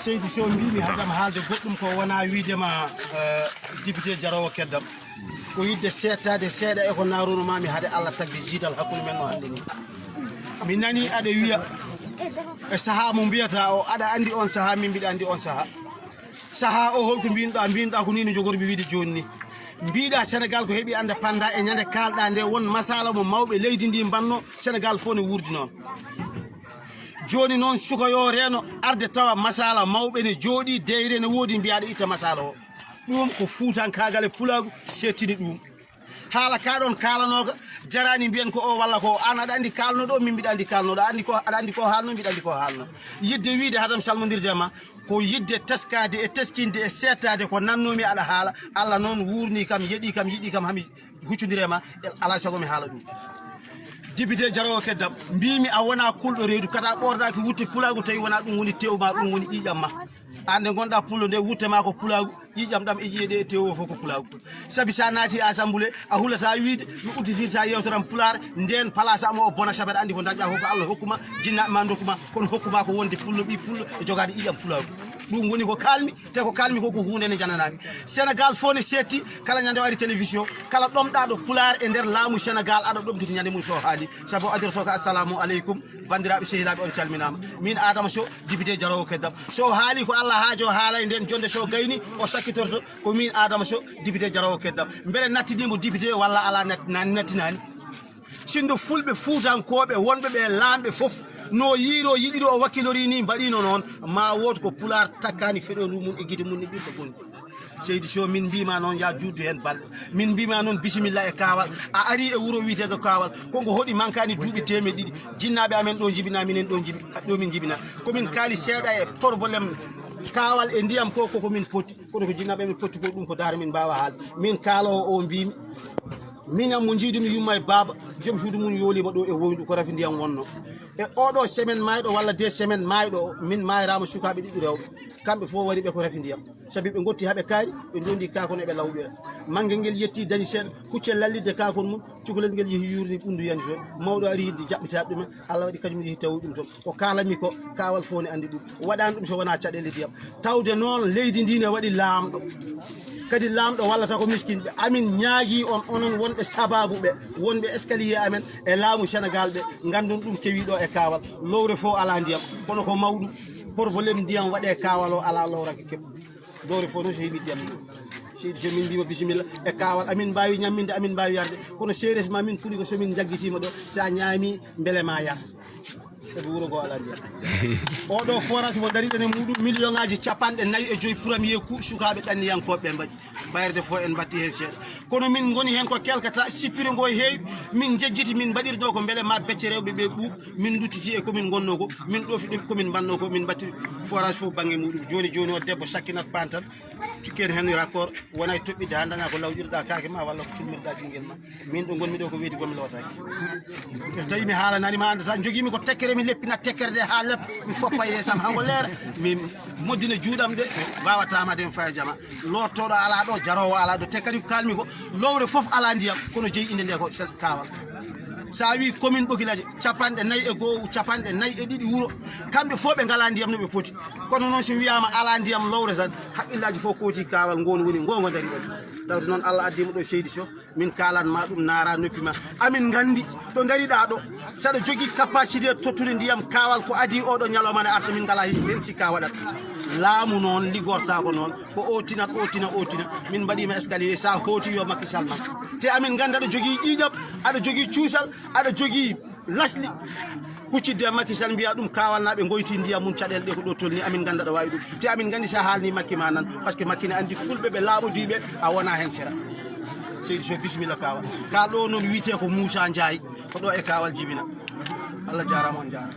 seydi so mbimi haadam haalde goɗɗum ko wona wiidema député Diarowo Keddam ko yidde seettade seeɗa e ko naruno mami haade Allah tagde jiidal hakkude men no hannde ni mi nani aɗa wiya e saaha mo mbiyata o aɗa andi on saaha min mbiɗa andi on saaha o holko mbinoɗa ko ni no jogormi wiide joni ni mbiɗa Sénégal ko heeɓi ande panda e ñande kalɗa nde won masala mo mawɓe leydi ndi mbanno Sénégal fof ne wurdi noon joni noon sukayo reno arde tawa masala mawɓe ne jooɗi deyre ne woodi mbiyaɗo itta masala o ɗum ko fuutankagal e pulagu settini ɗum haala ka ɗon kalanoga jarani mbiyen ko o walla ko an aɗa andi kalnoɗo min mbiɗa andi kalnoɗo aɗa andi ko haalno mbiɗa andi ko haalno yidde wiide haadam salmodirde ma ko yidde teskade e teskinde e settade ko nannomi aɗa haala Allah noon wurni kam yeeɗi kam yiɗi kam hami huccodirema ala sago mi haala ɗum député Diarowo Keddam mbimi a wona kulɗo reedu kata ɓordaki wutte pulagu tawi wona ɗum woni tewma ɗum woni ƴiƴam ma ande gonɗa pullo nde wuttema ko pulagu ƴiƴam ɗam e ƴiyeɗe e tewo fof ko pulagu saabi sa naati assemblée a hulata wiide mi udditirta yewtoram pular nden place am o bona sabat andi ko dañƴa fof ko Allah hokkuma jinnaɓe ma dokkuma kono hokkuma ko wonde pullo ɓi pullo e jogade ƴiƴam pulagu ɗum woni ko kalmi te ko kalmi ko hunde ne jananami Sénégal fof ne setti kala ñande waɗi télévision kala ɗomɗaɗo pular e nder laamu Sénégal aɗa ɗomtiti ñande mum so haali saabu adirto ko assalamu aleykum bandiraɓe sehilaɓe on calminama min Adama Sow député Diarowo Keddam so haali ko Allah haajo haala e nden jonde so gayni o sakkitorto ko min Adama Sow député Diarowo Keddam beele nattidimo député walla ala nattinani sindo fulɓe fuutankoɓe wonɓe ɓe laamɓe fof no yiiro yiɗiri o wakkilori ni mbaɗino noon ma wood ko pular takkani feɗoru mum e guite mum ne ɓirta gonɗi seydi so min mbima noon ya juddu hen balɗe min mbima noon bisimilla e kawal a ari e wuuro wiyetego kawal konko hoɗi mankani duuɓi temeɗe ɗiɗi jinnaɓe amen ɗo jibina minen ɗo min jibina komin kaali seeɗa e probléme kawal e ndiyam ko koko min poti kono ko jinnaɓe min poti ko ɗum ko daara min mbawa haalde min kaalowo o mbimi miñam mo jiidumi yumma e baaba joom suudu mum yoolima ɗo e woyndu ko rafi ndiyam wonno e oɗo semaine mayɗo walla 2 semaines mayɗo min mayrama sukaɓe ɗiɗi rewɓe kamɓe fof wari ɓe ko rafi ndiyam saabi ɓe gotti haaɓe kaari ɓe dondi kakon eɓe lawɓe mangue ngel yetti dañi seeɗa huccel lallidde kakon mum cukalel ngel yeehi yurdi ɓundu yani toon mawɗo ari yidde jaɓɓitaɓe ɗumen Allah waɗi kañum yeehi tawi ɗum toon ko kalami ko kawal fof ne andi ɗum waɗani ɗum so wona caɗele ndiyam tawde noon leydi ndi ne waɗi laamɗo kadi laamɗo wallata ko miskinɓe amin ñaagui on onon wonɓe sababuɓe wonɓe escalier amen e laamu Sénégal ɓe gandon ɗum kewiɗo e kawal lowre fof ala ndiyam kono ko mawɗum probléme ndiyam waɗe kawal o ala lowrake keɓɗum lowre fof noon so heeɓi ndiyam seydi so min mbima bisimilla e kawal amin mbawi ñamminde amin mbawi yarde kono séres ma min puɗi ko somin jagguitima ɗo sa ñaami beele ma yar sabi wuuro ngo ala ndiyam oɗo forage mo dariɗen e muɗum million ngaji 45 premier coup sukaɓe ɗanniyankoɓe mbaɗi bayerde fof en batti hen seeɗa kono min goni hen ko kelkata sippiri ngo heewi min jejjiti min mbaɗiri ɗo ko beele ma becce rewɓe ɓe ɓuuɓ min duttiti e komin gonno ko min ɗofi ɗum komin mbanno ko min batti forage fof banggue muɗum joni o debbo sakkinat pan tan cukken hen raccord wona e toɓɓidde ha daña ko lawƴirɗa kaake ma walla ko culmirɗa ɓinguel ma min ɗo gonmi ɗo ko weeti gomi lowataki tawi mi haalananima andata joguimi ko tekkere mi leppina tekkere de ha lepp mi foppa e sam hango leera mi moddina juuɗam de wawatama den faya jama lottoɗo ala ɗo Diarowo ala ɗo te kadi ko kalmi ko lowre foof ala ndiyam kono jeeyi inde nde ko kawal sa wi commune Ɓokilaji 4 4 wuuro kamɓe fof ɓe ngala ndiyam no ɓe poti kono noon so wiyama ala ndiyam lowre tan haqqillaji fof kooti kawal ngon woni gongo dari ɗon tawde noon Allah addima ɗo seydi so min kalanma ɗum naara noppi ma amin gandi ɗo dariɗa ɗo saɗa jogui capacité tottude ndiyam kawal ko adi oɗo ñalawma ne arta min ngala hen sikka waɗat laamu noon liggorta ko noon ko otina min mbaɗima escalier sa hooti yo Macky Sall man te amin ganda aɗa jogui ƴiƴam aɗa jogui cuusal aɗa jogui lasli huccidde Macky Sall mbiya ɗum kawal naɓe goyti ndiyam mum caɗele ɗe ko ɗo tolni amin ganda ɗo wawi ɗum te amin gandi sa haalni Macky ma nan par ce que Macky ne andi fulɓe ɓe laaɓodiɓe a wona hen sera seydi so bisimilla kawal ka ɗo noon wiite ko Moussa Ndiaye ko ɗo e kawal jibina Allah jarama on jarama